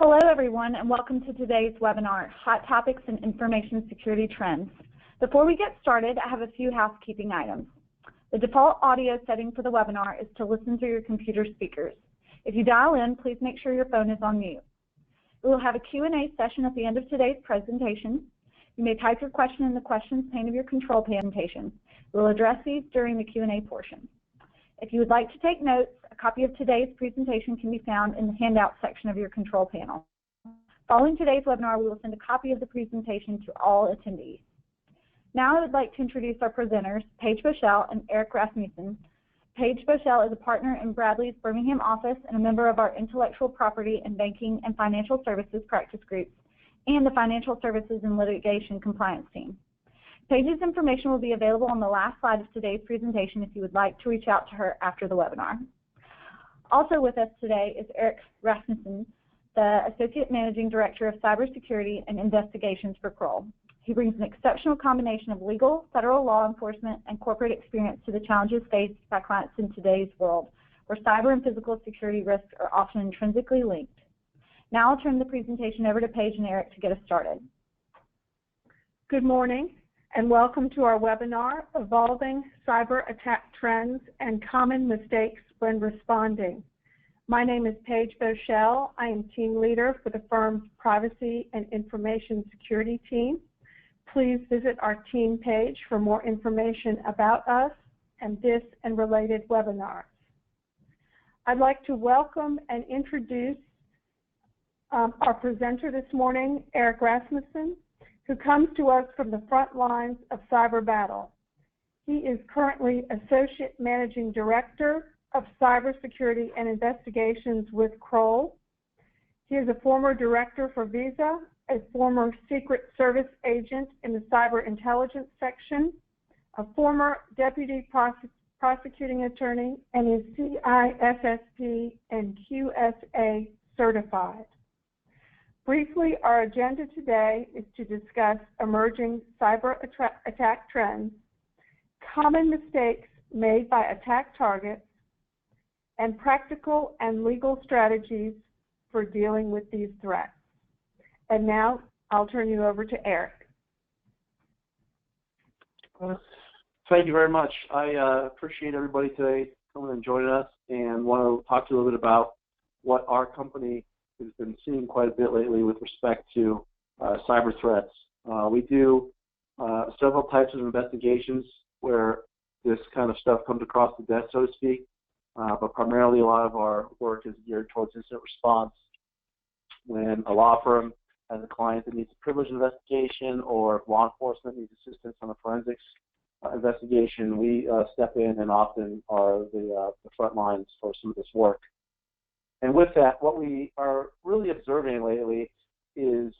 Hello, everyone, and welcome to today's webinar, Hot Topics in Information Security Trends. Before we get started, I have a few housekeeping items. The default audio setting for the webinar is to listen through your computer speakers. If you dial in, please make sure your phone is on mute. We will have a Q&A session at the end of today's presentation. You may type your question in the questions pane of your control presentation. We will address these during the Q&A portion. If you would like to take notes, a copy of today's presentation can be found in the handout section of your control panel. Following today's webinar, we will send a copy of the presentation to all attendees. Now I would like to introduce our presenters, Paige Boshell and Erik Rasmussen. Paige Boshell is a partner in Bradley's Birmingham office and a member of our Intellectual Property and Banking and Financial Services practice groups and the Financial Services and Litigation Compliance team. Paige's information will be available on the last slide of today's presentation if you would like to reach out to her after the webinar. Also with us today is Erik Rasmussen, the Associate Managing Director of Cybersecurity and Investigations for Kroll. He brings an exceptional combination of legal, federal law enforcement, and corporate experience to the challenges faced by clients in today's world, where cyber and physical security risks are often intrinsically linked. Now I'll turn the presentation over to Paige and Erik to get us started. Good morning, and welcome to our webinar, Evolving Cyber Attack Trends and Common Mistakes when Responding. My name is Paige Boshell. I am team leader for the firm's Privacy and Information Security team. Please visit our team page for more information about us and this and related webinars. I'd like to welcome and introduce our presenter this morning, Erik Rasmussen, who comes to us from the front lines of cyber battle. He is currently Associate Managing Director of Cybersecurity and Investigations with Kroll. He is a former director for Visa, a former Secret Service agent in the Cyber Intelligence section, a former Deputy Prosecuting Attorney, and is CISSP and QSA certified. Briefly, our agenda today is to discuss emerging cyber attack trends, common mistakes made by attack targets, and practical and legal strategies for dealing with these threats. And now I'll turn you over to Erik. Thank you very much. I appreciate everybody today coming and joining us, and want to talk to you a little bit about what our company has been seeing quite a bit lately with respect to cyber threats. We do several types of investigations where this kind of stuff comes across the desk, so to speak, but primarily a lot of our work is geared towards incident response. When a law firm has a client that needs a privileged investigation, or if law enforcement needs assistance on a forensics investigation, we step in and often are the front lines for some of this work. And with that, what we are really observing lately is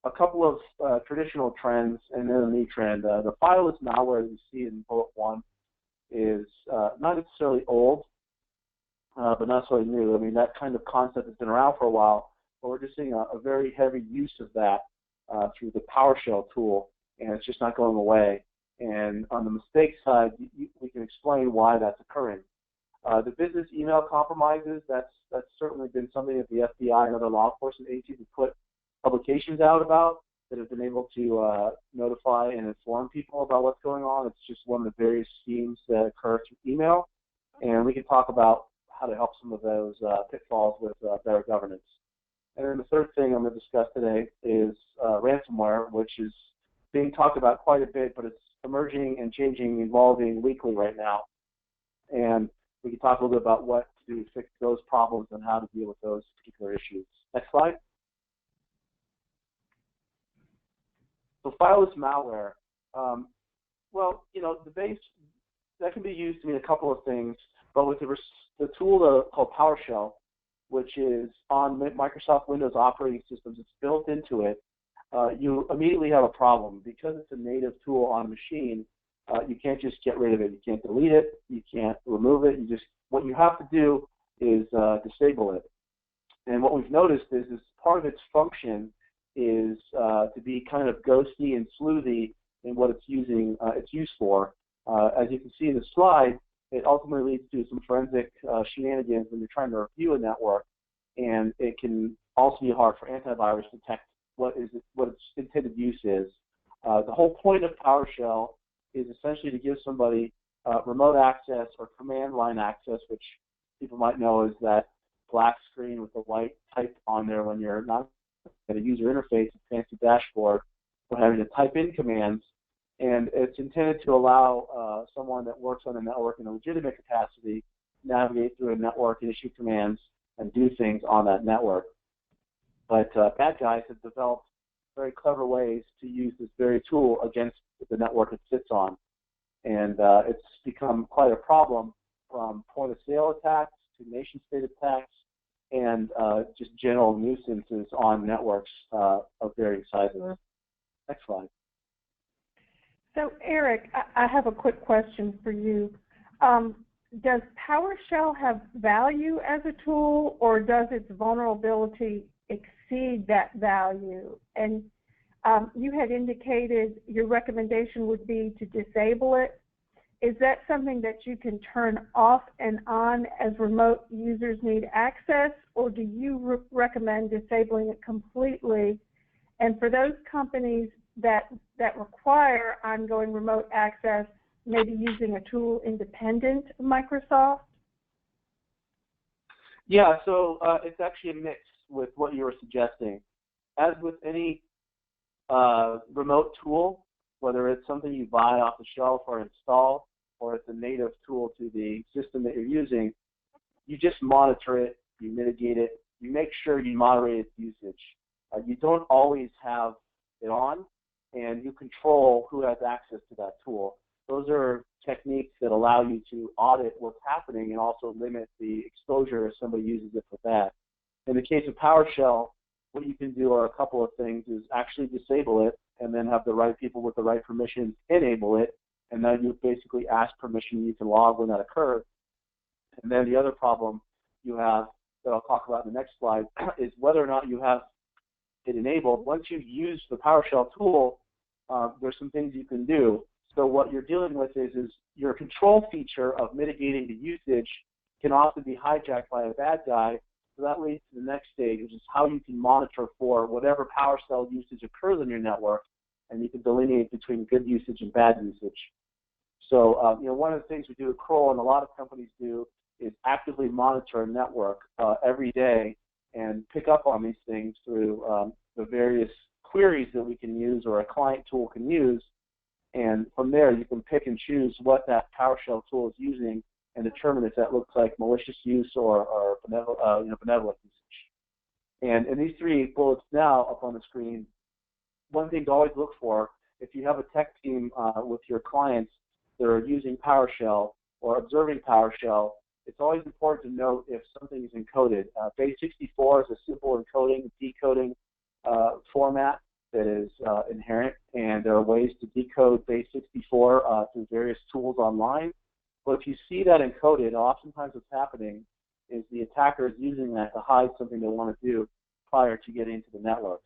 a couple of traditional trends and then a new trend. The fileless malware that you see in bullet one is not necessarily old, but not necessarily new. I mean, that kind of concept has been around for a while, but we're just seeing a very heavy use of that through the PowerShell tool, and it's just not going away. And on the mistake side, we can explain why that's occurring. The business email compromises, that's certainly been something that the FBI and other law enforcement agencies have put publications out about that have been able to notify and inform people about what's going on. It's just one of the various schemes that occur through email, and we can talk about how to help some of those pitfalls with better governance. And then the third thing I'm going to discuss today is ransomware, which is being talked about quite a bit, but it's emerging and changing, evolving weekly right now. And we can talk a little bit about what to do to fix those problems and how to deal with those particular issues. Next slide. So fileless malware. Well, you know, the base, that can be used to mean a couple of things, but with the tool called PowerShell, which is on Microsoft Windows operating systems, it's built into it, you immediately have a problem. Because it's a native tool on a machine, you can't just get rid of it. You can't delete it. You can't remove it. What you have to do is disable it. And what we've noticed is part of its function is to be kind of ghosty and sleuthy in what it's used for. As you can see in the slide, it ultimately leads to some forensic shenanigans when you're trying to review a network, and it can also be hard for antivirus to detect what its intended use is. The whole point of PowerShell is essentially to give somebody remote access or command line access, which people might know is that black screen with the white type on there when you're not at a user interface, a fancy dashboard, for having to type in commands. And it's intended to allow someone that works on a network in a legitimate capacity to navigate through a network and issue commands and do things on that network. But bad guys have developed very clever ways to use this very tool against the network it sits on. And it's become quite a problem, from point-of-sale attacks to nation-state attacks and just general nuisances on networks of varying sizes. Next slide. So, Erik, I have a quick question for you. Does PowerShell have value as a tool, or does its vulnerability exceed that value? And you had indicated your recommendation would be to disable it. Is that something that you can turn off and on as remote users need access, or do you recommend disabling it completely? And for those companies that require ongoing remote access, maybe using a tool independent of Microsoft? Yeah, so it's actually a mix with what you were suggesting. As with any remote tool, whether it's something you buy off the shelf or install, or it's a native tool to the system that you're using, you just monitor it, you mitigate it, you make sure you moderate its usage. You don't always have it on, and you control who has access to that tool. Those are techniques that allow you to audit what's happening and also limit the exposure if somebody uses it for that. In the case of PowerShell, what you can do are a couple of things: is actually disable it and then have the right people with the right permissions enable it, and then you basically ask permission, you can log when that occurs. And then the other problem you have that I'll talk about in the next slide is whether or not you have it enabled. Once you've used the PowerShell tool, there's some things you can do. So what you're dealing with is your control feature of mitigating the usage can often be hijacked by a bad guy. So that leads to the next stage, which is how you can monitor for whatever PowerShell usage occurs on your network, and you can delineate between good usage and bad usage. So one of the things we do at Kroll, and a lot of companies do, is actively monitor a network every day and pick up on these things through the various queries that we can use or a client tool can use. And from there, you can pick and choose what that PowerShell tool is using and determine if that looks like malicious use or benevolent usage. And in these three bullets now up on the screen, one thing to always look for, if you have a tech team with your clients that are using PowerShell or observing PowerShell, it's always important to note if something is encoded. Base64 is a simple encoding, decoding format that is inherent, and there are ways to decode Base64 through various tools online. But if you see that encoded, oftentimes what's happening is the attacker is using that to hide something they want to do prior to getting into the network.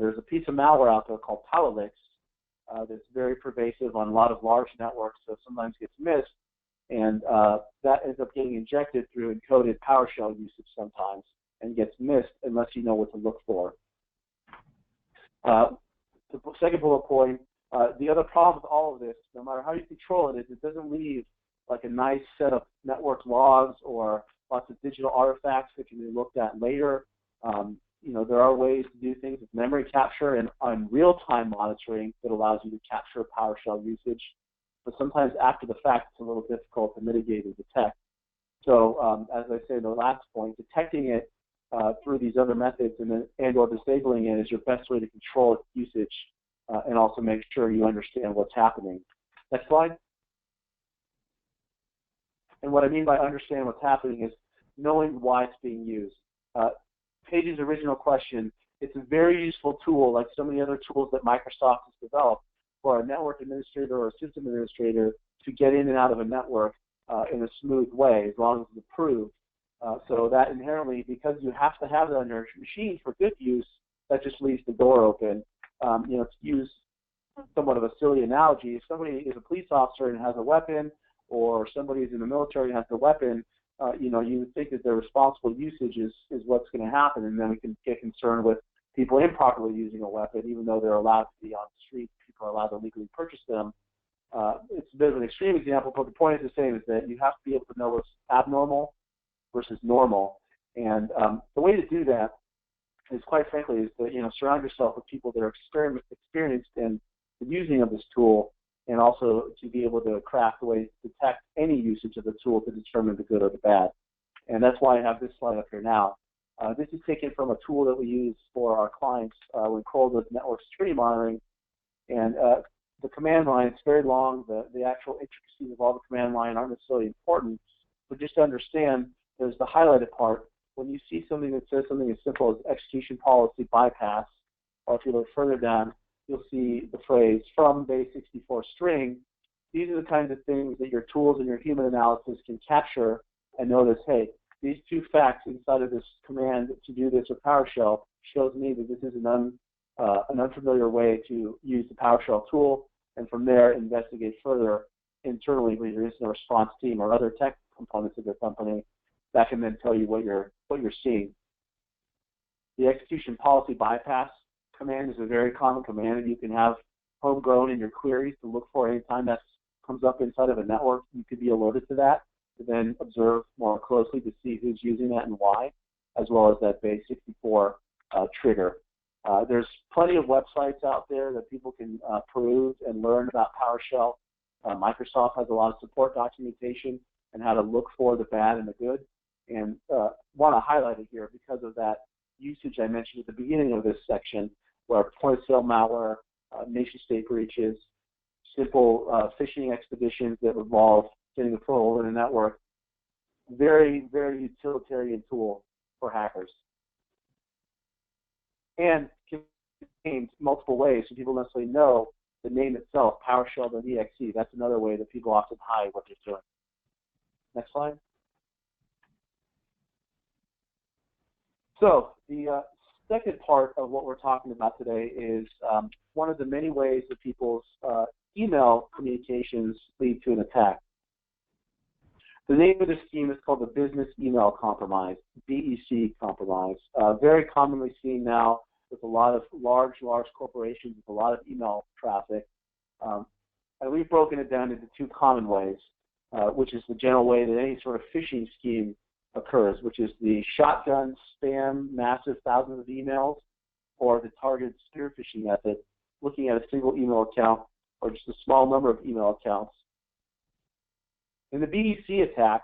There's a piece of malware out there called Palalex that's very pervasive on a lot of large networks, so sometimes gets missed, and that ends up getting injected through encoded PowerShell usage sometimes and gets missed unless you know what to look for. The second bullet point, the other problem with all of this, no matter how you control it, is it doesn't leave like a nice set of network logs or lots of digital artifacts that can be looked at later. There are ways to do things with memory capture and real-time monitoring that allows you to capture PowerShell usage. But sometimes after the fact, it's a little difficult to mitigate and detect. So as I say in the last point, detecting it through these other methods and/or disabling it is your best way to control its usage and also make sure you understand what's happening. Next slide. And what I mean by understand what's happening is knowing why it's being used. Paige's original question, it's a very useful tool, like so many other tools that Microsoft has developed, for a network administrator or a system administrator to get in and out of a network in a smooth way, as long as it's approved. So that inherently, because you have to have that on your machine for good use, that just leaves the door open. To use somewhat of a silly analogy, if somebody is a police officer and has a weapon, or somebody is in the military and has a weapon, you would think that their responsible usage is what's going to happen, and then we can get concerned with people improperly using a weapon, even though they're allowed to be on the street, people are allowed to legally purchase them. It's a bit of an extreme example, but the point is the same, is that you have to be able to know what's abnormal versus normal. And the way to do that is, quite frankly, is to surround yourself with people that are experienced in the using of this tool, and also to be able to craft a way to detect any usage of the tool to determine the good or the bad. And that's why I have this slide up here now. This is taken from a tool that we use for our clients when Kroll does network security monitoring. And the command line, it's very long. The actual intricacies of all the command line aren't necessarily important, but just to understand, there's the highlighted part. When you see something that says something as simple as execution policy bypass, or if you look further down, you'll see the phrase from base 64 string. These are the kinds of things that your tools and your human analysis can capture and notice, hey, these two facts inside of this command to do this with PowerShell shows me that this is an unfamiliar way to use the PowerShell tool, and from there investigate further internally when there isn't a response team or other tech components of the company that can then tell you what you're seeing. The execution policy bypass command is a very common command, and you can have homegrown in your queries to look for any time that comes up inside of a network. You could be alerted to that to then observe more closely to see who's using that and why, as well as that base 64 trigger. There's plenty of websites out there that people can peruse and learn about PowerShell. Microsoft has a lot of support documentation and how to look for the bad and the good. And want to highlight it here because of that usage I mentioned at the beginning of this section, where point-of-sale malware, nation-state breaches, simple phishing expeditions that involve getting a foothold in a network. Very, very utilitarian tool for hackers. And contains multiple ways, so people necessarily know the name itself, PowerShell.exe. That's another way that people often hide what they're doing. Next slide. So the second part of what we're talking about today is one of the many ways that people's email communications lead to an attack. The name of this scheme is called the Business Email Compromise, BEC compromise. Very commonly seen now with a lot of large corporations with a lot of email traffic. And we've broken it down into two common ways, which is the general way that any sort of phishing scheme occurs, which is the shotgun spam, massive thousands of emails, or the targeted spear phishing method, looking at a single email account or just a small number of email accounts. In the BEC attack,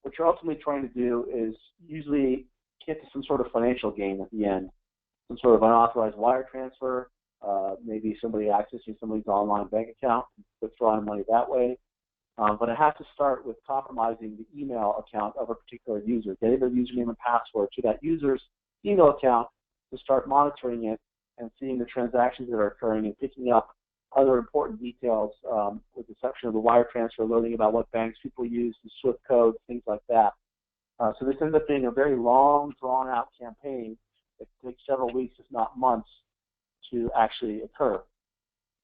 what you're ultimately trying to do is usually get to some sort of financial gain at the end, some sort of unauthorized wire transfer, maybe somebody accessing somebody's online bank account, withdrawing money that way. But it has to start with compromising the email account of a particular user, getting their username and password to that user's email account to start monitoring it and seeing the transactions that are occurring and picking up other important details with the section of the wire transfer, learning about what banks people use, the SWIFT code, things like that. So this ends up being a very long, drawn-out campaign that takes several weeks, if not months, to actually occur.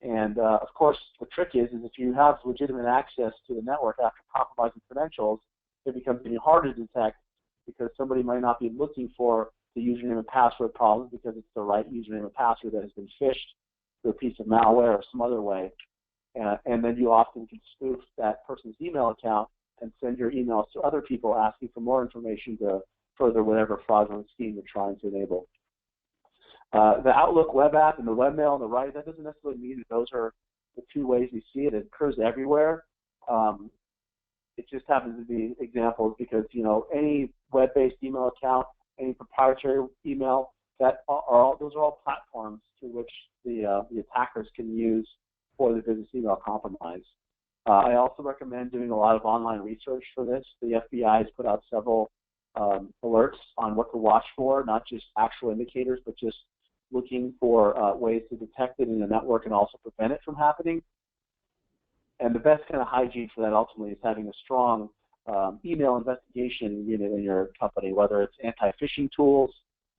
And of course, the trick is if you have legitimate access to the network after compromising credentials, it becomes even harder to detect because somebody might not be looking for the username and password problem because it's the right username and password that has been phished through a piece of malware or some other way. And then you often can spoof that person's email account and send your emails to other people asking for more information to further whatever fraudulent scheme you're trying to enable. The Outlook web app and the webmail on the right, that doesn't necessarily mean that those are the two ways we see it. It occurs everywhere. It just happens to be examples because, any web-based email account, any proprietary email, those are all platforms to which the attackers can use for the business email compromise. I also recommend doing a lot of online research for this. The FBI has put out several alerts on what to watch for, not just actual indicators, but just looking for ways to detect it in the network and also prevent it from happening. And the best kind of hygiene for that ultimately is having a strong email investigation unit in your company, whether it's anti-phishing tools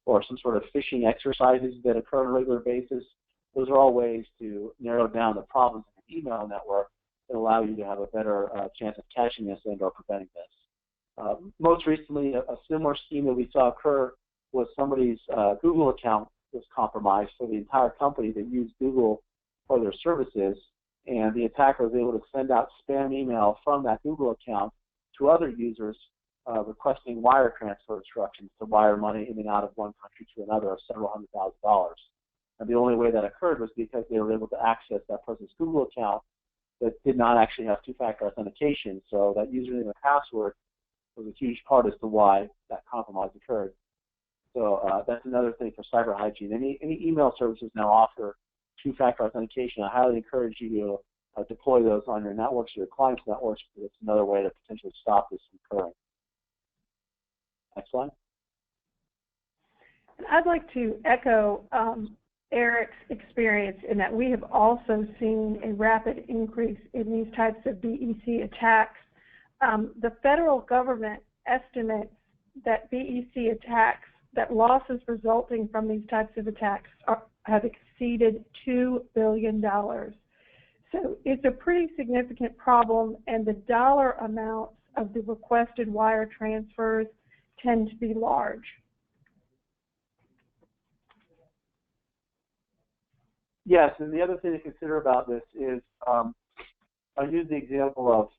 or some sort of phishing exercises that occur on a regular basis. Those are all ways to narrow down the problems in the email network that allow you to have a better chance of catching this and or preventing this. Most recently, a similar scheme that we saw occur was somebody's Google account was compromised for the entire company that used Google for their services, and the attacker was able to send out spam email from that Google account to other users requesting wire transfer instructions to wire money in and out of one country to another of several $100,000. And the only way that occurred was because they were able to access that person's Google account that did not actually have two-factor authentication. So that username and password was a huge part as to why that compromise occurred. So that's another thing for cyber hygiene. Any email services now offer two-factor authentication. I highly encourage you to deploy those on your networks or your clients' networks, because it's another way to potentially stop this from occurring. Next slide. I'd like to echo Erik's experience in that we have also seen a rapid increase in these types of BEC attacks. The federal government estimates that BEC attacks, that losses resulting from these types of attacks have exceeded $2 billion. So it's a pretty significant problem, and the dollar amounts of the requested wire transfers tend to be large. Yes, and the other thing to consider about this is I use the example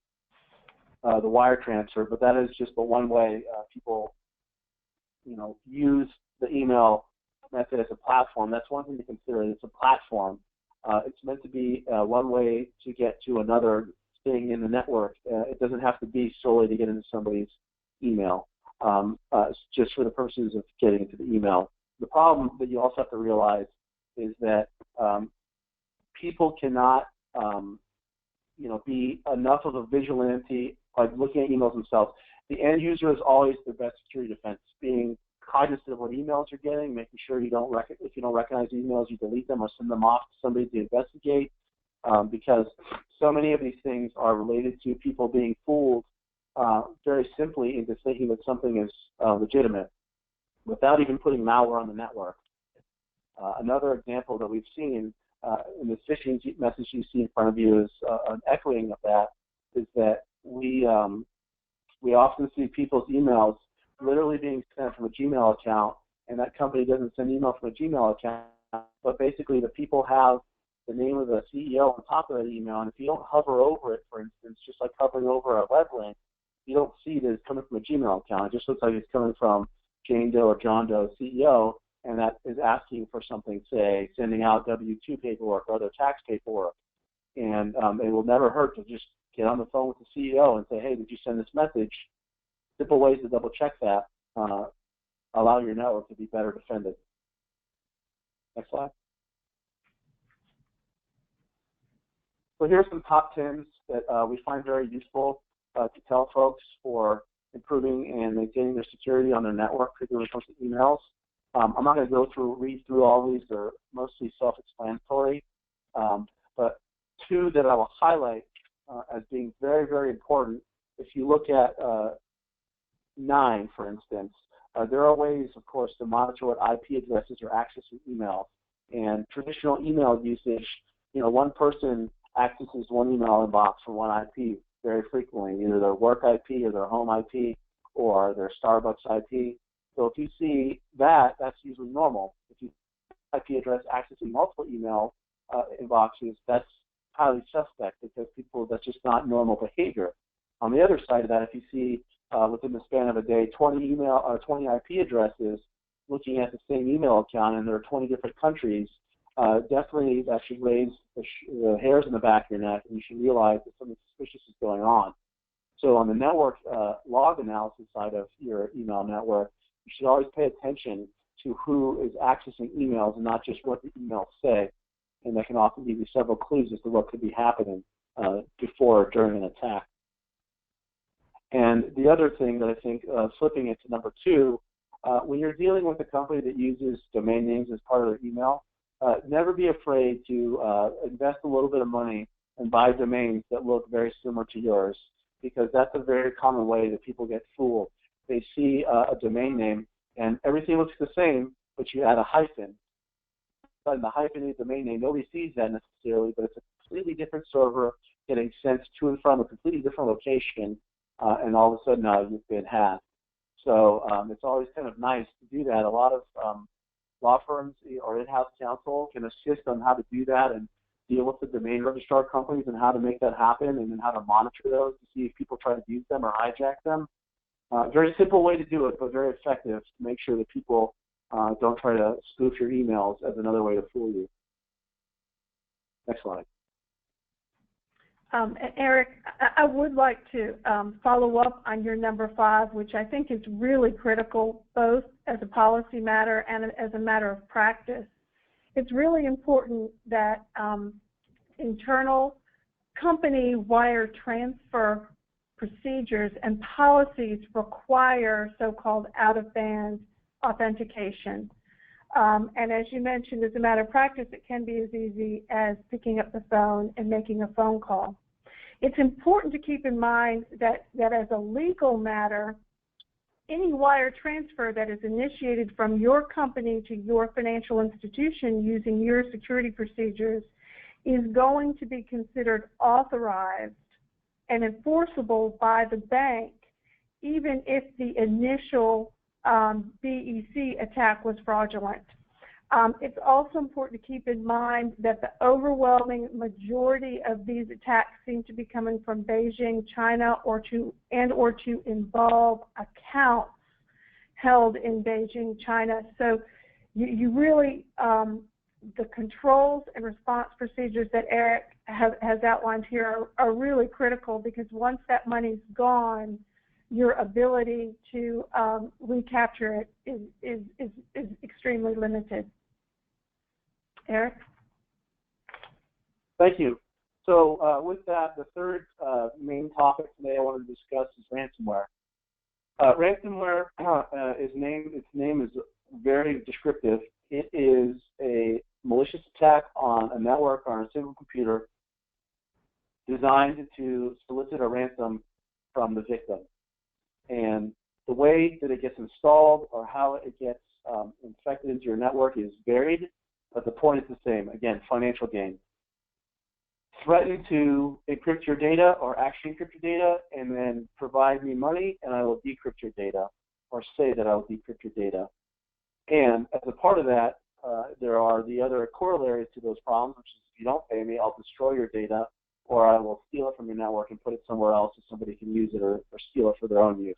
of the wire transfer, but that is just the one way people, use the email method as a platform. That's one thing to consider. It's a platform. It's meant to be one way to get to another thing in the network. It doesn't have to be solely to get into somebody's email, just for the purposes of getting into the email. The problem that you also have to realize is that people cannot, be enough of a vigilante by looking at emails themselves. The end user is always the best security defense, being cognizant of what emails you're getting, making sure if you don't recognize emails, you delete them or send them off to somebody to investigate, because so many of these things are related to people being fooled very simply into thinking that something is legitimate without even putting malware on the network. Another example that we've seen in the phishing message you see in front of you is an echoing of that, is that we often see people's emails literally being sent from a Gmail account, and that company doesn't send email from a Gmail account, but basically the people have the name of the CEO on top of that email, and if you don't hover over it, for instance, just like hovering over a web link, you don't see that it's coming from a Gmail account. It just looks like it's coming from Jane Doe or John Doe, CEO, and that is asking for something, say, sending out W-2 paperwork or other tax paperwork. And it will never hurt to just get on the phone with the CEO and say, hey, did you send this message? Simple ways to double check that allow your network to be better defended. Next slide. So here's some top 10s that we find very useful to tell folks for improving and maintaining their security on their network, particularly when it comes to emails. I'm not going to read through all these. They're mostly self-explanatory. But two that I will highlight as being very, very important. If you look at 9, for instance, there are ways, of course, to monitor what IP addresses are accessing email. And traditional email usage, one person accesses one email inbox from one IP very frequently, either their work IP or their home IP or their Starbucks IP. So if you see that, that's usually normal. If you see IP address accessing multiple email inboxes, that's highly suspect, because that's just not normal behavior. On the other side of that, if you see within the span of a day 20 IP addresses looking at the same email account, and there are 20 different countries, definitely that should raise the hairs in the back of your neck, and you should realize that something suspicious is going on. So on the network log analysis side of your email network, you should always pay attention to who is accessing emails and not just what the emails say. And that can often give you several clues as to what could be happening before or during an attack. And the other thing that I think, flipping it to number 2, when you're dealing with a company that uses domain names as part of their email, never be afraid to invest a little bit of money and buy domains that look very similar to yours, because that's a very common way that people get fooled. They see a domain name and everything looks the same, but you add a hyphen. And the hyphenated domain name, nobody sees that necessarily, but it's a completely different server getting sent to and from a completely different location, and all of a sudden now you've been hacked. So it's always kind of nice to do that. A lot of law firms or in-house counsel can assist on how to do that and deal with the domain registrar companies and how to make that happen, and then how to monitor those to see if people try to use them or hijack them. Very simple way to do it, but very effective to make sure that people don't try to spoof your emails as another way to fool you. Next slide. Erik, I would like to follow up on your number 5, which I think is really critical, both as a policy matter and as a matter of practice. It's really important that internal company wire transfer procedures and policies require so-called out-of-band authentication. And as you mentioned, as a matter of practice, it can be as easy as picking up the phone and making a phone call. It's important to keep in mind that as a legal matter, any wire transfer that is initiated from your company to your financial institution using your security procedures is going to be considered authorized and enforceable by the bank, even if the initial BEC attack was fraudulent. It's also important to keep in mind that the overwhelming majority of these attacks seem to be coming from Beijing, China, or to involve accounts held in Beijing, China. So you really, the controls and response procedures that Erik has outlined here are really critical, because once that money's gone, your ability to recapture it is extremely limited. Erik? Thank you. So with that, the third main topic today I wanted to discuss is ransomware. Ransomware, its name is very descriptive. It is a malicious attack on a network or on a single computer designed to solicit a ransom from the victim. And the way that it gets installed or how it gets infected into your network is varied, but the point is the same. Again, financial gain. Threaten to encrypt your data or actually encrypt your data, and then provide me money and I will decrypt your data, or say that I will decrypt your data. And as a part of that, there are the other corollaries to those problems, which is if you don't pay me, I'll destroy your data, or I will steal it from your network and put it somewhere else so somebody can use it or steal it for their own use.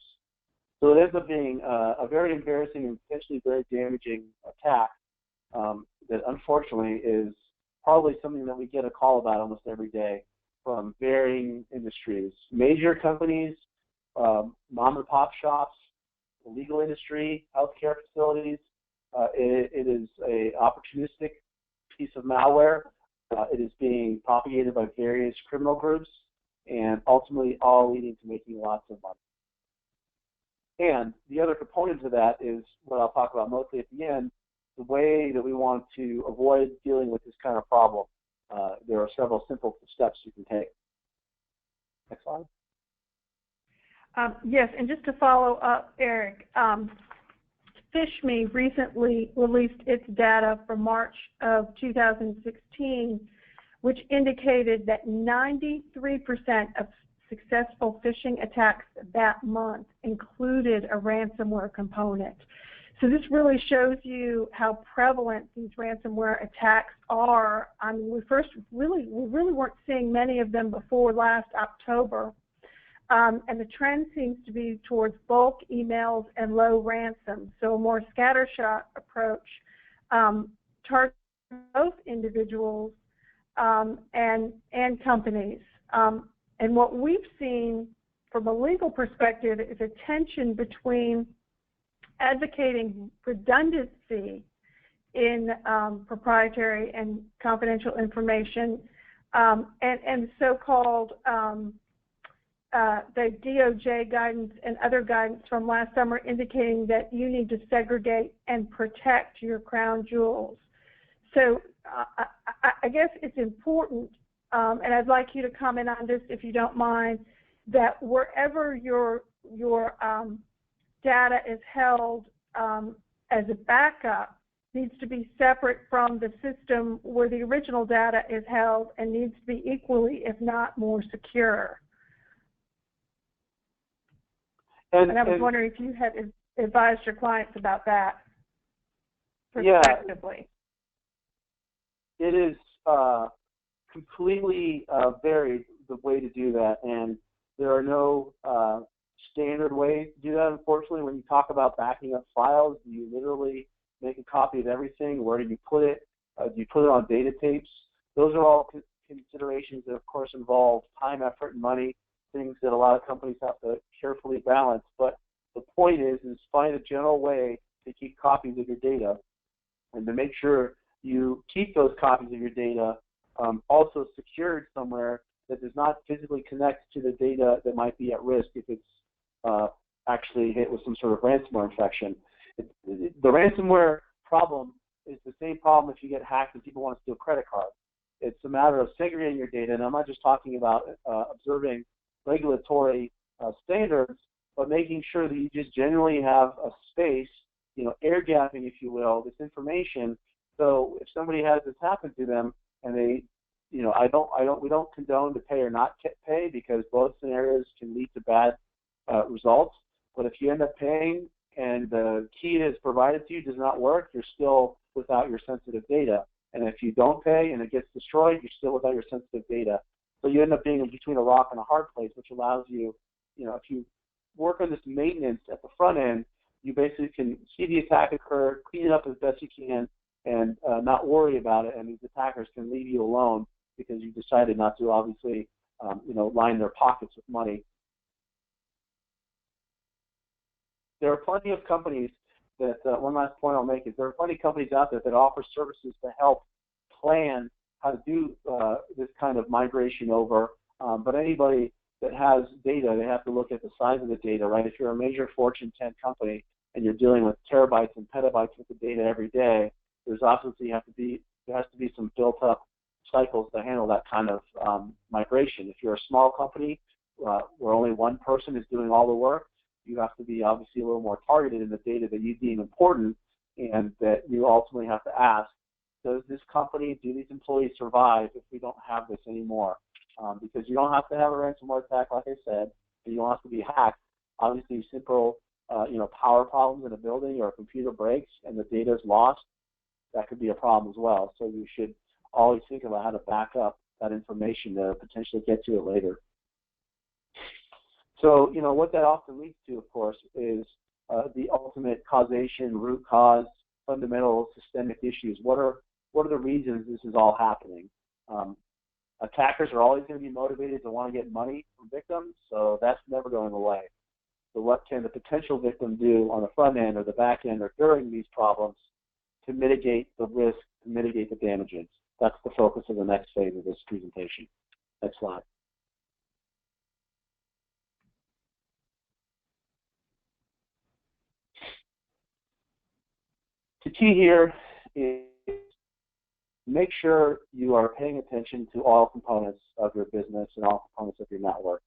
So it ends up being a very embarrassing and potentially very damaging attack that unfortunately is probably something that we get a call about almost every day from varying industries. Major companies, mom and pop shops, the legal industry, healthcare facilities. It is an opportunistic piece of malware. It is being propagated by various criminal groups, and ultimately all leading to making lots of money. And the other component to that is what I'll talk about mostly at the end, the way that we want to avoid dealing with this kind of problem. There are several simple steps you can take. Next slide. Yes, and just to follow up, Erik, PhishMe recently released its data for March of 2016, which indicated that 93% of successful phishing attacks that month included a ransomware component. So this really shows you how prevalent these ransomware attacks are. I mean, we really weren't seeing many of them before last October. And the trend seems to be towards bulk emails and low ransom. So a more scattershot approach targets both individuals and companies. And what we've seen from a legal perspective is a tension between advocating redundancy in proprietary and confidential information and so-called the DOJ guidance and other guidance from last summer indicating that you need to segregate and protect your crown jewels. So I guess it's important, and I'd like you to comment on this if you don't mind, that wherever your data is held as a backup needs to be separate from the system where the original data is held and needs to be equally, if not more, secure. And I was wondering if you had advised your clients about that prospectively. Yeah, it is completely varied the way to do that, and there are no standard ways to do that, unfortunately. When you talk about backing up files, do you literally make a copy of everything? Where do you put it? Do you put it on data tapes? Those are all considerations that, of course, involve time, effort, and money, things that a lot of companies have to carefully balance. But the point is find a general way to keep copies of your data and to make sure you keep those copies of your data also secured somewhere that does not physically connect to the data that might be at risk if it's actually hit with some sort of ransomware infection. The ransomware problem is the same problem if you get hacked and people want to steal credit cards. It's a matter of segregating your data, and I'm not just talking about observing regulatory standards, but making sure that you just genuinely have a space, air gapping, if you will, this information. So if somebody has this happen to them, and they, we don't condone to pay or not pay, because both scenarios can lead to bad results. But if you end up paying and the key that is provided to you does not work, you're still without your sensitive data. And if you don't pay and it gets destroyed, you're still without your sensitive data. So you end up being in between a rock and a hard place, which allows you, if you work on this maintenance at the front end, you basically can see the attack occur, clean it up as best you can, and not worry about it. And these attackers can leave you alone because you decided not to, obviously, line their pockets with money. There are plenty of companies that, one last point I'll make is there are plenty of companies out there that offer services to help plan how to do this kind of migration over. But anybody that has data, they have to look at the size of the data, right? If you're a major Fortune 10 company and you're dealing with terabytes and petabytes worth of data every day, there's obviously there has to be some built-up cycles to handle that kind of migration. If you're a small company where only one person is doing all the work, you have to be obviously a little more targeted in the data that you deem important, and that you ultimately have to ask, does this company, do these employees survive if we don't have this anymore? Because you don't have to have a ransomware attack, like I said, and you don't have to be hacked. Obviously, simple power problems in a building or a computer breaks and the data is lost, that could be a problem as well. So you should always think about how to back up that information to potentially get to it later. So, what that often leads to, of course, is the ultimate causation, root cause, fundamental systemic issues. What are the reasons this is all happening? Attackers are always going to be motivated to want to get money from victims, so that's never going away. So what can the potential victim do on the front end or the back end or during these problems to mitigate the risk, to mitigate the damages? That's the focus of the next phase of this presentation. Next slide. The key here is make sure you are paying attention to all components of your business and all components of your network.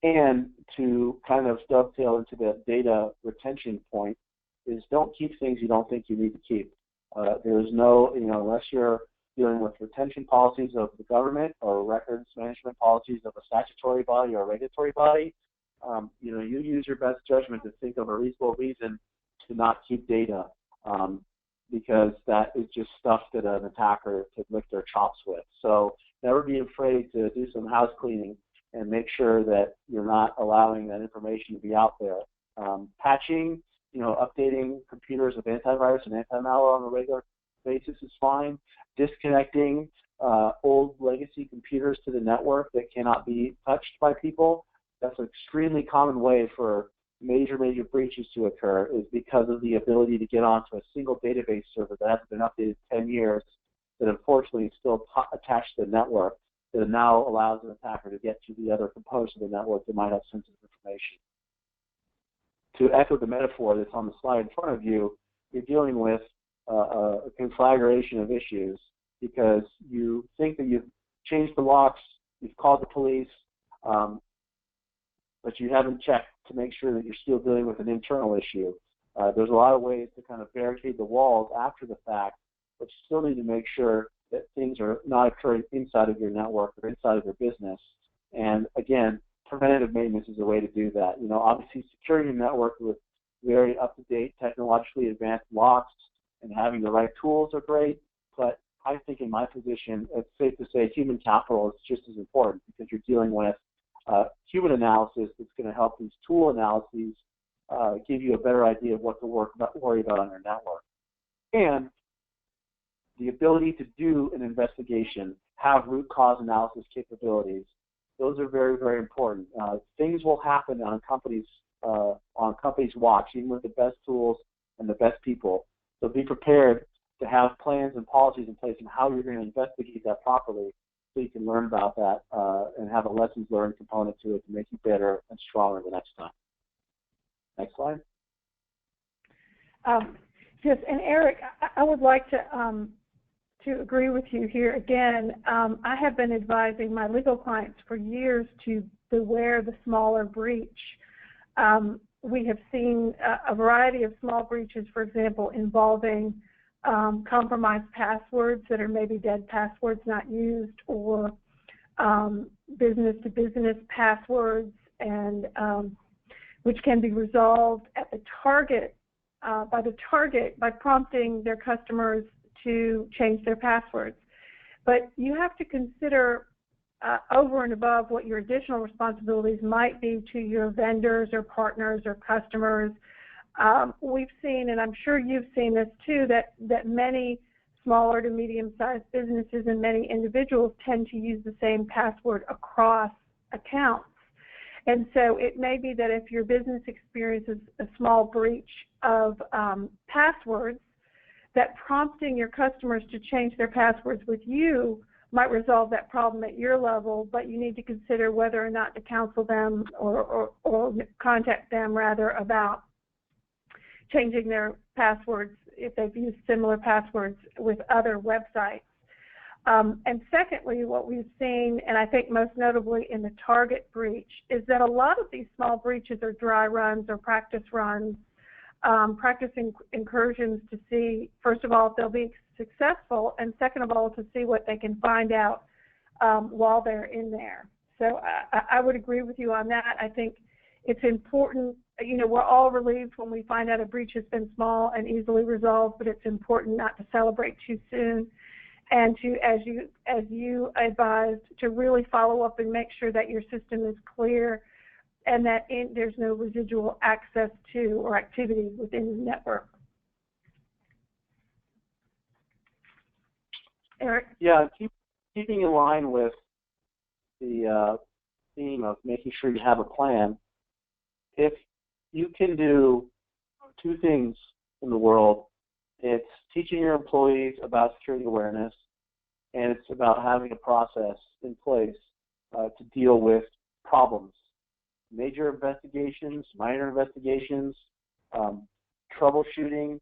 And to kind of dovetail into the data retention point is don't keep things you don't think you need to keep. There's no, unless you're dealing with retention policies of the government or records management policies of a statutory body or a regulatory body, you use your best judgment to think of a reasonable reason to not keep data, because that is just stuff that an attacker could lick their chops with. So never be afraid to do some house cleaning and make sure that you're not allowing that information to be out there. Patching, updating computers with antivirus and anti-malware on a regular basis is fine. Disconnecting old legacy computers to the network that cannot be touched by people, that's an extremely common way for major breaches to occur, is because of the ability to get onto a single database server that hasn't been updated 10 years that unfortunately is still attached to the network, that now allows an attacker to get to the other components of the network that might have sensitive information. To echo the metaphor that's on the slide in front of you, you're dealing with a conflagration of issues because you think that you've changed the locks, you've called the police, but you haven't checked to make sure that you're still dealing with an internal issue. There's a lot of ways to kind of barricade the walls after the fact, but you still need to make sure that things are not occurring inside of your network or inside of your business. And again, preventative maintenance is a way to do that. Obviously securing your network with very up-to-date, technologically advanced locks and having the right tools are great, but I think in my position, it's safe to say human capital is just as important because you're dealing with human analysis that's going to help these tool analyses give you a better idea of what to worry about on your network. And the ability to do an investigation, have root cause analysis capabilities, those are very, very important. Things will happen on companies' watch, even with the best tools and the best people. So be prepared to have plans and policies in place on how you're going to investigate that properly so you can learn about that and have a lessons learned component to it to make you better and stronger the next time. Next slide. Yes, and Erik, I would like to agree with you here again. I have been advising my legal clients for years to beware the smaller breach. We have seen a variety of small breaches, for example, involving compromised passwords that are maybe dead passwords not used, or business-to-business passwords, and which can be resolved at the target by prompting their customers to change their passwords. But you have to consider over and above what your additional responsibilities might be to your vendors or partners or customers. We've seen, and I'm sure you've seen this too, that many smaller to medium-sized businesses and many individuals tend to use the same password across accounts. And so it may be that if your business experiences a small breach of passwords, that prompting your customers to change their passwords with you might resolve that problem at your level, but you need to consider whether or not to counsel them or contact them rather about changing their passwords if they've used similar passwords with other websites. And secondly, what we've seen, and I think most notably in the Target breach, is that a lot of these small breaches are dry runs or practice runs, practicing incursions to see, first of all, if they'll be successful, and second of all, to see what they can find out while they're in there. So I would agree with you on that. I think it's important, we're all relieved when we find out a breach has been small and easily resolved, but it's important not to celebrate too soon, and to, as you advised, to really follow up and make sure that your system is clear and that there's no residual access to or activity within the network. Erik? Yeah, keeping in line with the theme of making sure you have a plan, if you can do two things in the world, it's teaching your employees about security awareness, and it's about having a process in place to deal with problems. Major investigations, minor investigations, troubleshooting,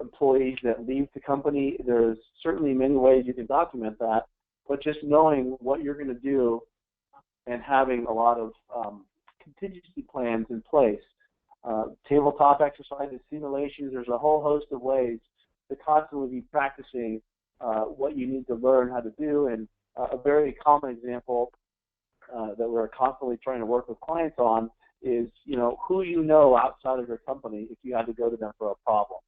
employees that leave the company. There's certainly many ways you can document that, but just knowing what you're going to do and having a lot of contingency plans in place. Tabletop exercises, simulations, there's a whole host of ways to constantly be practicing what you need to learn how to do. And a very common example that we're constantly trying to work with clients on is, who you know outside of your company if you had to go to them for a problem.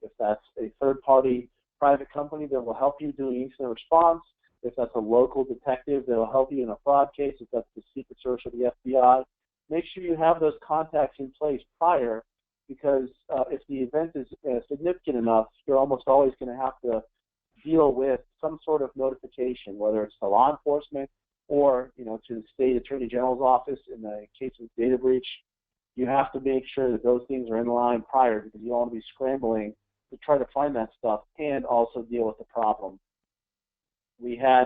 If that's a third-party private company that will help you do an incident response, if that's a local detective that will help you in a fraud case, if that's the Secret Service or the FBI, make sure you have those contacts in place prior, because if the event is significant enough, you're almost always going to have to deal with some sort of notification, whether it's to law enforcement or to the state attorney general's office in the case of data breach. You have to make sure that those things are in line prior, because you don't want to be scrambling to try to find that stuff and also deal with the problem. We had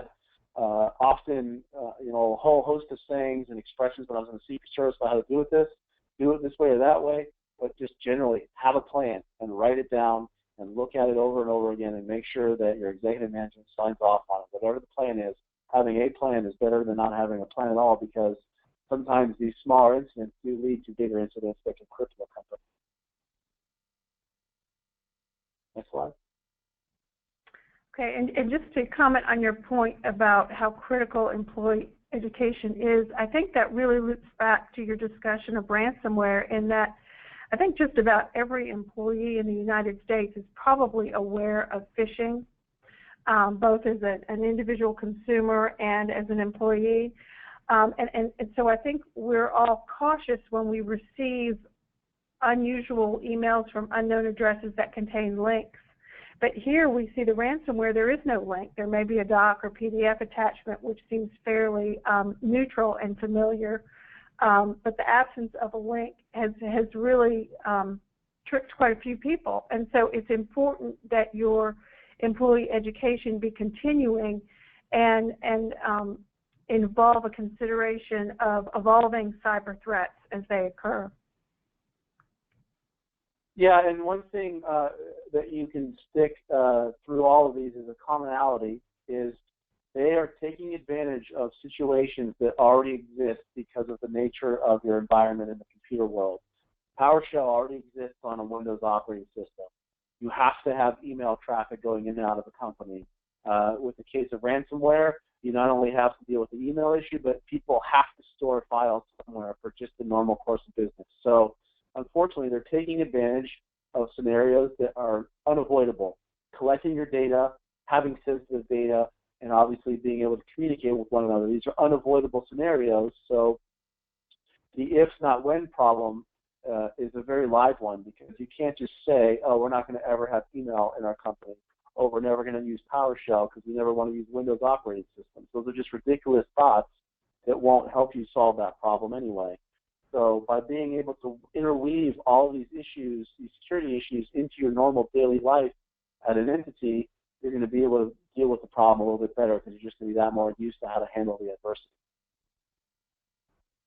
often, a whole host of sayings and expressions when I was in the Secret Service about how to do it this way or that way, but just generally have a plan and write it down and look at it over and over again and make sure that your executive management signs off on it. Whatever the plan is, having a plan is better than not having a plan at all, because sometimes these smaller incidents do lead to bigger incidents that can cripple a company. Next slide. Okay, and just to comment on your point about how critical employee education is, I think that really loops back to your discussion of ransomware, in that I think just about every employee in the United States is probably aware of phishing, both as an individual consumer and as an employee. And so I think we're all cautious when we receive unusual emails from unknown addresses that contain links. But here we see the ransomware, there is no link. There may be a doc or PDF attachment, which seems fairly neutral and familiar. But the absence of a link has really tricked quite a few people. And so it's important that your employee education be continuing and involve a consideration of evolving cyber threats as they occur. Yeah, and one thing that you can stick through all of these as a commonality is they are taking advantage of situations that already exist because of the nature of your environment in the computer world. PowerShell already exists on a Windows operating system. You have to have email traffic going in and out of the company. With the case of ransomware, you not only have to deal with the email issue, but people have to store files somewhere for just the normal course of business. So unfortunately, they're taking advantage of scenarios that are unavoidable. Collecting your data, having sensitive data, and obviously being able to communicate with one another. These are unavoidable scenarios, so the if not when problem is a very live one, because you can't just say, oh, we're not going to ever have email in our company, or we're never going to use PowerShell because we never want to use Windows operating systems. Those are just ridiculous thoughts that won't help you solve that problem anyway. So by being able to interweave all of these issues, these security issues, into your normal daily life at an entity, you're going to be able to deal with the problem a little bit better because you're just going to be that more used to how to handle the adversity.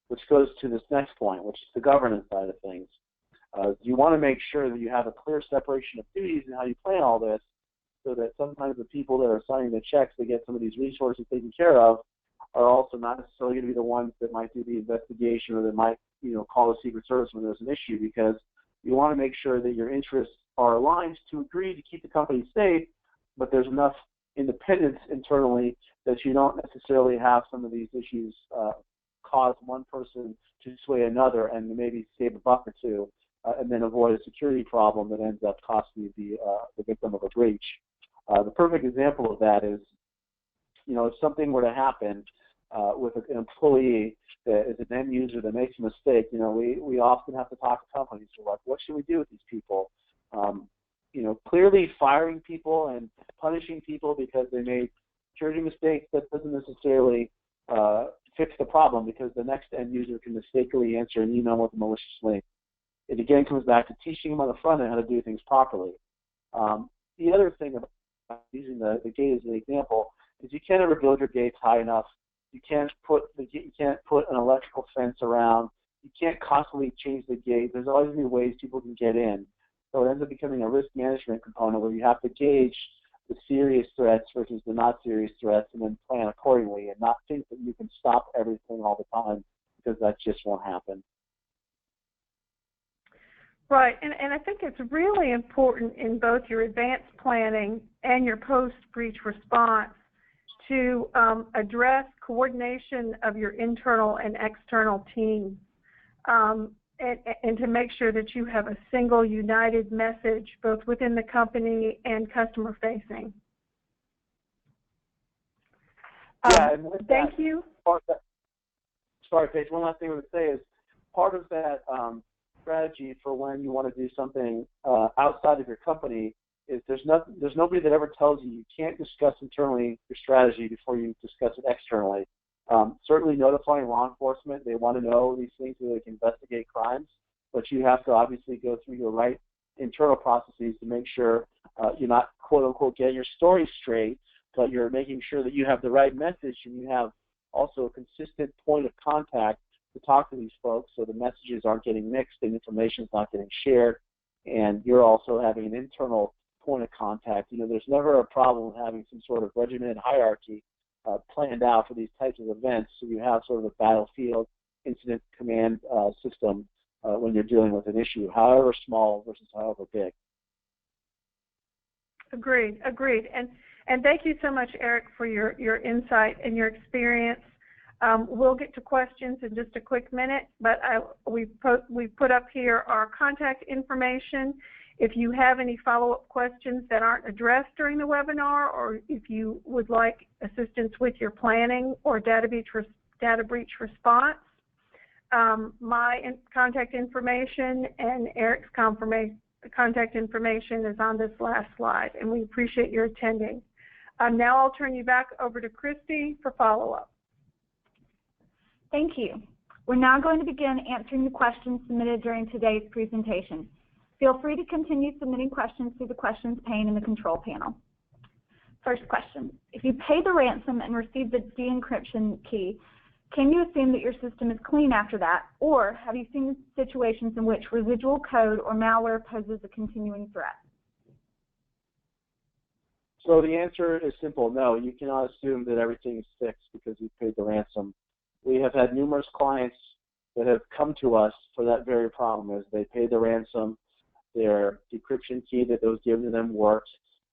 Which goes to this next point, which is the governance side of things. You want to make sure that you have a clear separation of duties and how you plan all this, so that sometimes the people that are signing the checks to get some of these resources taken care of are also not necessarily going to be the ones that might do the investigation, or that might, call the Secret Service when there's an issue, because you want to make sure that your interests are aligned to agree to keep the company safe, but there's enough independence internally that you don't necessarily have some of these issues cause one person to sway another and maybe save a buck or two, and then avoid a security problem that ends up costing you the victim of a breach. The perfect example of that is, if something were to happen with an employee that is an end user that makes a mistake, we often have to talk to companies. We're like, what should we do with these people? Clearly firing people and punishing people because they made security mistakes, that doesn't necessarily fix the problem, because the next end user can mistakenly answer an email with a malicious link. It again comes back to teaching them on the front end how to do things properly. The other thing about using the gate as an example is you can't ever build your gates high enough. You can't put an electrical fence around. You can't constantly change the gate. There's always going to be ways people can get in. So it ends up becoming a risk management component where you have to gauge the serious threats versus the not serious threats, and then plan accordingly, and not think that you can stop everything all the time, because that just won't happen. Right, and I think it's really important in both your advanced planning and your post-breach response to address coordination of your internal and external teams, and to make sure that you have a single united message both within the company and customer facing. And with thank you. Sorry, Paige, one last thing I would say is part of that strategy for when you want to do something outside of your company is there's nobody that ever tells you can't discuss internally your strategy before you discuss it externally. Certainly notifying law enforcement, they want to know these things so they can investigate crimes, but you have to obviously go through your right internal processes to make sure you're not, quote-unquote, getting your story straight, but you're making sure that you have the right message and you have also a consistent point of contact to talk to these folks, so the messages aren't getting mixed and information is not getting shared, and you're also having an internal point of contact. There's never a problem with having some sort of regimented hierarchy planned out for these types of events, so you have sort of a battlefield incident command system when you're dealing with an issue, however small versus however big. Agreed. And thank you so much, Erik, for your insight and your experience. We'll get to questions in just a quick minute, but we've put up here our contact information. If you have any follow-up questions that aren't addressed during the webinar, or if you would like assistance with your planning or data breach response, my contact information and Erik's contact information is on this last slide, and we appreciate your attending. Now I'll turn you back over to Christy for follow-up. Thank you. We're now going to begin answering the questions submitted during today's presentation. Feel free to continue submitting questions through the questions pane in the control panel. First question, if you pay the ransom and receive the de-encryption key, can you assume that your system is clean after that, or have you seen situations in which residual code or malware poses a continuing threat? So the answer is simple, no. You cannot assume that everything is fixed because you paid the ransom. We have had numerous clients that have come to us for that very problem, as they paid the ransom, their decryption key that was given to them worked,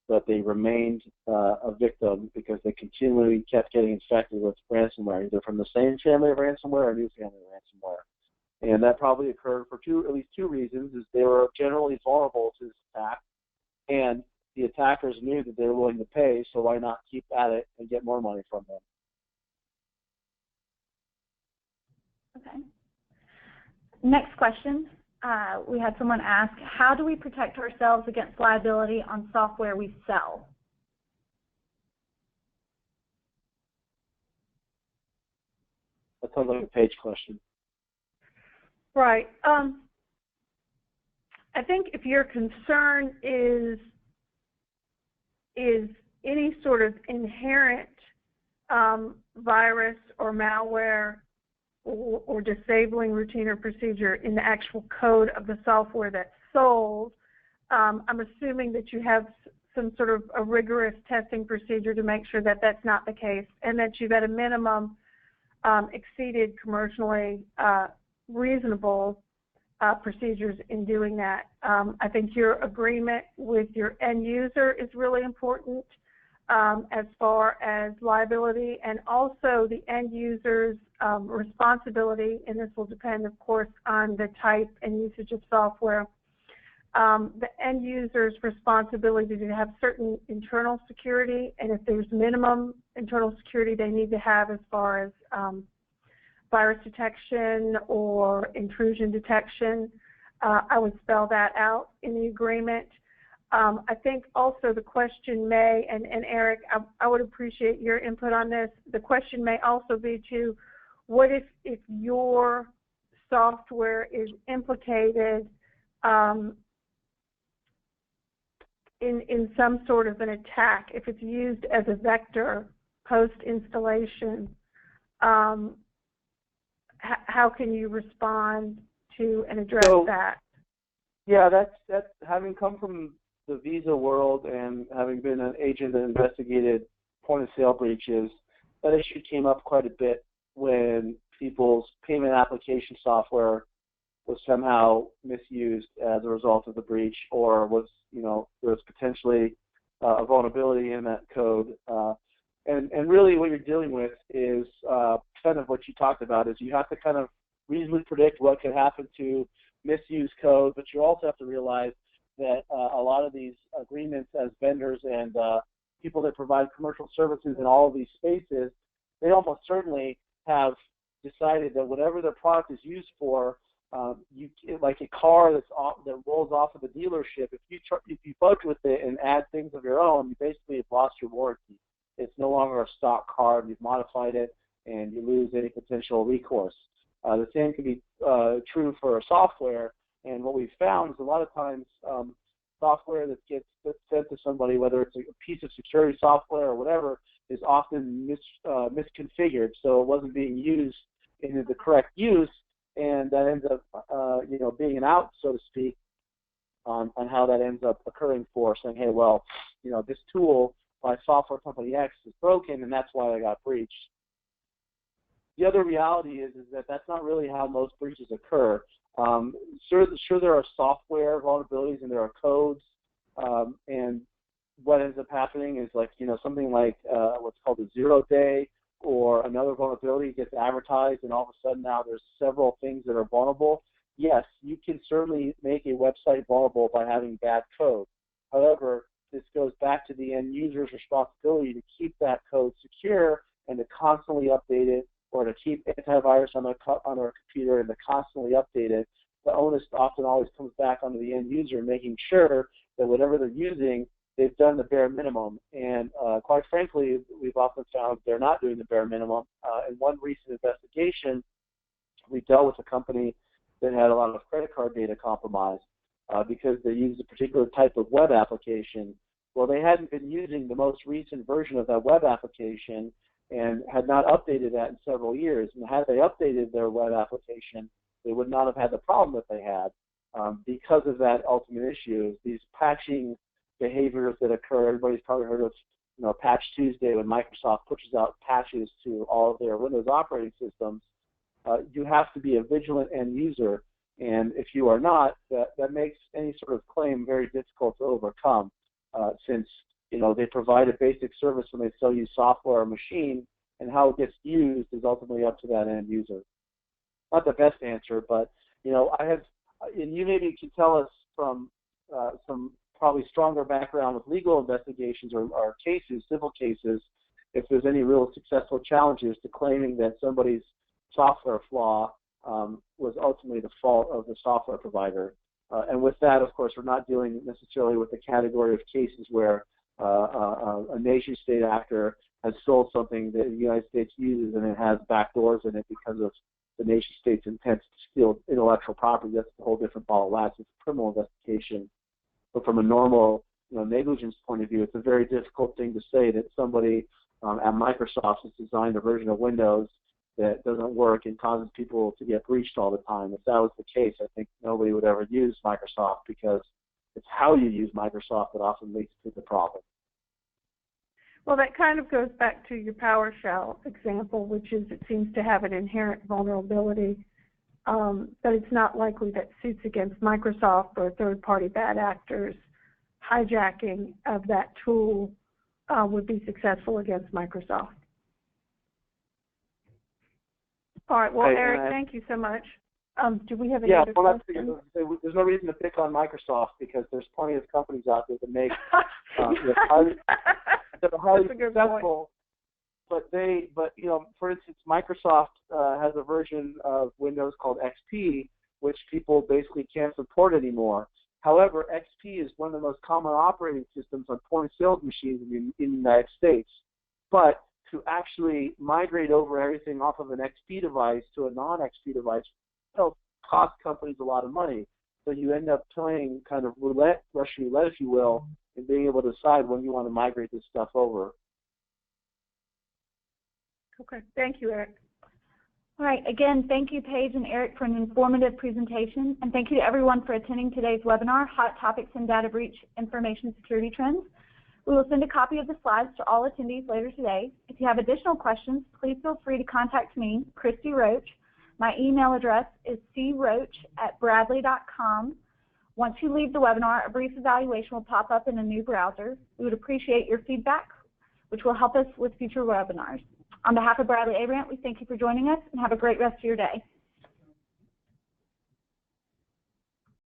but they remained a victim because they continually kept getting infected with ransomware, either from the same family of ransomware or a new family of ransomware. And that probably occurred for at least two reasons, is they were generally vulnerable to this attack, and the attackers knew that they were willing to pay, so why not keep at it and get more money from them? Okay. Next question. We had someone ask, how do we protect ourselves against liability on software we sell? That sounds like a Paige question. Right. I think if your concern is any sort of inherent virus or malware or disabling routine or procedure in the actual code of the software that's sold, I'm assuming that you have some sort of a rigorous testing procedure to make sure that that's not the case, and that you've at a minimum exceeded commercially reasonable procedures in doing that. I think your agreement with your end user is really important as far as liability, and also the end user's responsibility, and this will depend, of course, on the type and usage of software. The end user's responsibility to have certain internal security, and if there's minimum internal security they need to have as far as virus detection or intrusion detection, I would spell that out in the agreement. I think also the question may, and Erik, I would appreciate your input on this, the question may also be to, what if your software is implicated in some sort of an attack, if it's used as a vector post-installation, how can you respond to and address that? Yeah, that's having come from the Visa world and having been an agent that investigated point-of-sale breaches, that issue came up quite a bit when people's payment application software was somehow misused as a result of the breach, or was, there was potentially a vulnerability in that code. And really what you're dealing with is kind of what you talked about, is you have to kind of reasonably predict what could happen to misused code, but you also have to realize that a lot of these agreements as vendors and people that provide commercial services in all of these spaces, they almost certainly have decided that whatever their product is used for, like a car that rolls off of the dealership, if you bug with it and add things of your own, you basically have lost your warranty. It's no longer a stock car, you've modified it, and you lose any potential recourse. The same can be true for software, and what we've found is a lot of times software that gets sent to somebody, whether it's a piece of security software or whatever, is often misconfigured, so it wasn't being used in the correct use, and that ends up being an out, so to speak, on how that ends up occurring for saying, hey, well, this tool by software company X is broken, and that's why I got breached. The other reality is that that's not really how most breaches occur. Sure, there are software vulnerabilities and there are codes, and what ends up happening is something like what's called a 0-day or another vulnerability gets advertised and all of a sudden now there's several things that are vulnerable, yes, you can certainly make a website vulnerable by having bad code. However, this goes back to the end user's responsibility to keep that code secure and to constantly update it, or to keep antivirus on our computer and to constantly update it. The onus often always comes back onto the end user, making sure that whatever they're using, they've done the bare minimum. And quite frankly, we've often found they're not doing the bare minimum. In one recent investigation, we dealt with a company that had a lot of credit card data compromised because they used a particular type of web application. Well, they hadn't been using the most recent version of that web application and had not updated that in several years. And had they updated their web application, they would not have had the problem that they had because of that ultimate issue. These patching behaviors that occur, everybody's probably heard of, Patch Tuesday when Microsoft pushes out patches to all of their Windows operating systems. You have to be a vigilant end user, and if you are not, that makes any sort of claim very difficult to overcome, since they provide a basic service when they sell you software or machine, and how it gets used is ultimately up to that end user. Not the best answer, but I have, and you maybe can tell us from some probably stronger background with legal investigations or cases, civil cases, if there's any real successful challenges to claiming that somebody's software flaw was ultimately the fault of the software provider. And with that, of course, we're not dealing necessarily with the category of cases where a nation-state actor has sold something that the United States uses and it has backdoors in it because of the nation-state's intent to steal intellectual property. That's a whole different ball of wax. It's a criminal investigation. But from a normal negligence point of view, it's a very difficult thing to say that somebody at Microsoft has designed a version of Windows that doesn't work and causes people to get breached all the time. If that was the case, I think nobody would ever use Microsoft, because it's how you use Microsoft that often leads to the problem. Well, that kind of goes back to your PowerShell example, which is it seems to have an inherent vulnerability, but it's not likely that suits against Microsoft or third-party bad actors hijacking of that tool would be successful against Microsoft. All right. Well, Eric, thank you so much. Do we have any other questions? There's no reason to pick on Microsoft because there's plenty of companies out there that make that are highly successful. But for instance, Microsoft has a version of Windows called XP, which people basically can't support anymore. However, XP is one of the most common operating systems on point-of-sale machines in the United States. But to actually migrate over everything off of an XP device to a non-XP device costs companies a lot of money. So you end up playing kind of Russian roulette, if you will, and being able to decide when you want to migrate this stuff over. Okay. Thank you, Eric. All right. Again, thank you, Paige and Eric, for an informative presentation, and thank you to everyone for attending today's webinar, Hot Topics in Data Breach Information Security Trends. We will send a copy of the slides to all attendees later today. If you have additional questions, please feel free to contact me, Christy Roach. My email address is croach@bradley.com. Once you leave the webinar, a brief evaluation will pop up in a new browser. We would appreciate your feedback, which will help us with future webinars. On behalf of Bradley Abrant, we thank you for joining us and have a great rest of your day.